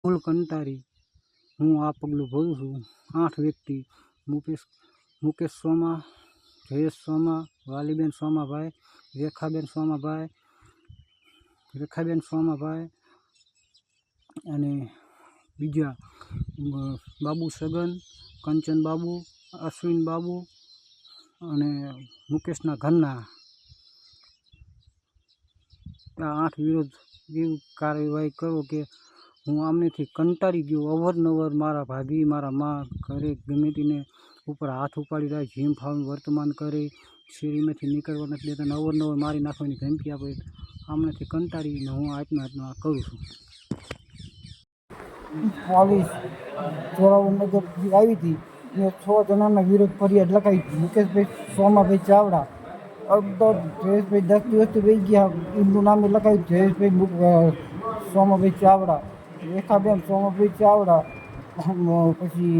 ફૂલ કંટાળી હું આ પગલું ભરું છું. 8 વ્યક્તિ મુકેશ સોમા, જયેશ સોમા, વાલીબેન સોમાભાઈ, રેખાબેન સોમાભાઈ અને બીજા બાબુ સગન, કંચન બાબુ, અશ્વિન બાબુ અને મુકેશના ઘરના આ 8 વિરોધ એવી કાર્યવાહી કરો કે હું આમનેથી કંટાળી ગયો. અવારનવાર મારા ભાભી, મારા મા ઘરે ગમે તેને ઉપર હાથ ઉપાડી રહ્યા, જીમ ફાવનું વર્તમાન કરે, શેરીમાંથી નીકળવા નથી દેતા, અવારનવાર મારી નાખવાની ધમકી આપે. આમનેથી કંટાળીને હું આત્મહત્યા કરું છું. પોલીસ જોરાવરનગરથી આવી હતી ને 6 જણાના વિરોધ ફરિયાદ લખાવી હતી. મુકેશભાઈ સોમાભાઈ ચાવડા, અમદાવાદ જયેશભાઈ 10 દિવસથી વહી ગયા, એમનું નામે લખાવ્યું જયેશભાઈ સોમાભાઈ ચાવડા, રેખાબેન સોમાભાઈ ચાવડા, પછી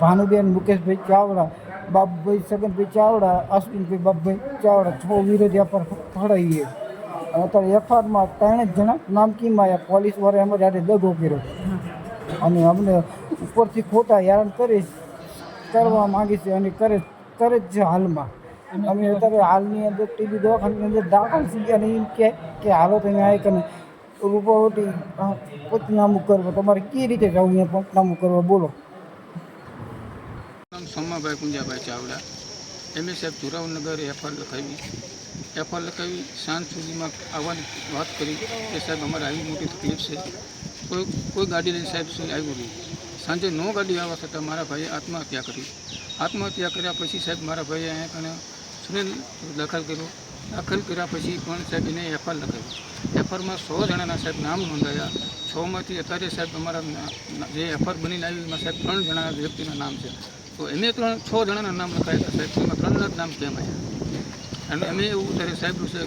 ભાનુબેન મુકેશભાઈ ચાવડા, બાબુભાઈ સગનભાઈ ચાવડા, અશ્વિનભાઈ બાબુભાઈ ચાવડા 6 વિરોધી પર ફળાઈએ. અત્યારે એફઆઈઆરમાં 3 જણા નામ કીમાં આવ્યા. પોલીસવાળા એમ જ આજે દગો કર્યો અને અમને ઉપરથી ખોટા હેરાન કરવા માંગે છે અને કરે જ છે. હાલમાં અમે અત્યારે હાલની અંદર ટીબી દવાખાનાની અંદર દાખલ છીએ અને એમ કે હાલો તમે આ કરીને રૂપાવટી પંચનામું કરવા. તમારે કઈ રીતે જવું અહીંયા પંચનામું કરવા બોલો. સોમાભાઈ કુંજાભાઈ ચાવડા, એમએ સાહેબ જોરાવરનગર એફઆઈઆર લખાવી સાંજ સુધીમાં આવવાની વાત કરી કે સાહેબ અમારે આવી મોટી તકલીફ છે, કોઈ ગાડી લઈને સાહેબ સુધી આવ્યું નહીં. સાંજે 9 ગાડી આવવા છતાં મારા ભાઈએ આત્મહત્યા કરી. આત્મહત્યા કર્યા પછી સાહેબ મારા ભાઈએ અહીંયા કને સુનિલ દાખલ કર્યા પછી પણ સાહેબ એને એફઆઈઆર લખાવી. એફઆઈઆરમાં 100 જણાના સાહેબ નામ નોંધાયા. 6માંથી અત્યારે સાહેબ અમારા જે એફઆઈઆર બનીને આવી એમાં સાહેબ 3 જણાના વ્યક્તિના નામ છે. તો એમે 6 જણાના નામ લખાયા હતા સાહેબ, એમાં 3 નામ કેમ આવ્યા? અને અમે એવું અત્યારે સાહેબનું છે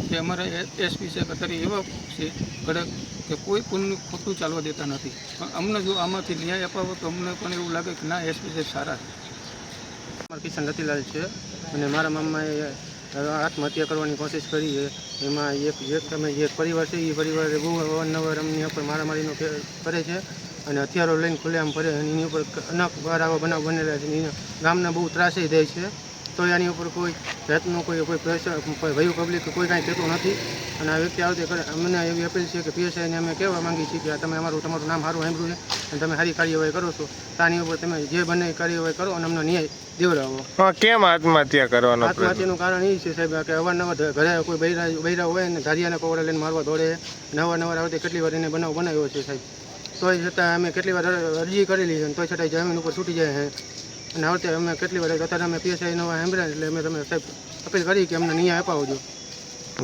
કે અમારા એસપી સાહેબ અત્યારે એવા છે કડક કે કોઈ કોઈનું ખોટું ચાલવા દેતા નથી. પણ અમને જો આમાંથી ન્યાય અપાવો તો અમને પણ એવું લાગે કે ના, એસપી સાહેબ સારા છે. મારા કિશન રતિલાલ છે અને મારા મામાએ આત્મહત્યા કરવાની કોશિશ કરી છે. એમાં જે પરિવાર છે એ પરિવારે બહુ અવારનવાર અમની ઉપર મારામારીનો કરે છે અને હથિયારો લઈને ખુલ્લેઆમ ફરે અને એની ઉપર અનેક વાર આવા બનાવ બનેલા છે. એને ગામના બહુ ત્રાસી દે છે, તો એની ઉપર કોઈ જાતનું કોઈ પ્રેશર ભયું પબ્લિક કોઈ કાંઈ કહેતું નથી. અને આ વ્યક્તિ આવતી કરે અમને એવી અપીલ છે કે પીએસઆઈને અમે કહેવા માંગીએ છીએ કે તમે તમારું નામ સારું સાંભળ્યું છે અને તમે સારી કાર્યવાહી કરો છો, તાની ઉપર તમે જે બંને કાર્યવાહી કરો અને અમને ન્યાય દેવડાવો. કેમ આત્મહત્યા કરવાનો? આત્મહત્યાનું કારણ એ છે સાહેબ કે અવારનવાર ઘરે કોઈ બૈરા હોય ને ધારિયાને કોવડા લઈને મારવા દોડે. નવા આવતી કેટલી વાર એને બનાવ બનાવ્યો છે સાહેબ. તોય છતાં અમે કેટલી વાર અરજી કરેલી છે તોય છતાં જમીન ઉપર છૂટી જાય છે. અને આવતે અમે કેટલી વાર અત્યારે અમે પીએસઆઈ નવા સાંભળ્યા એટલે અમે તમે સાહેબ અપીલ કરી કે અમને ન્યાય અપાવજો.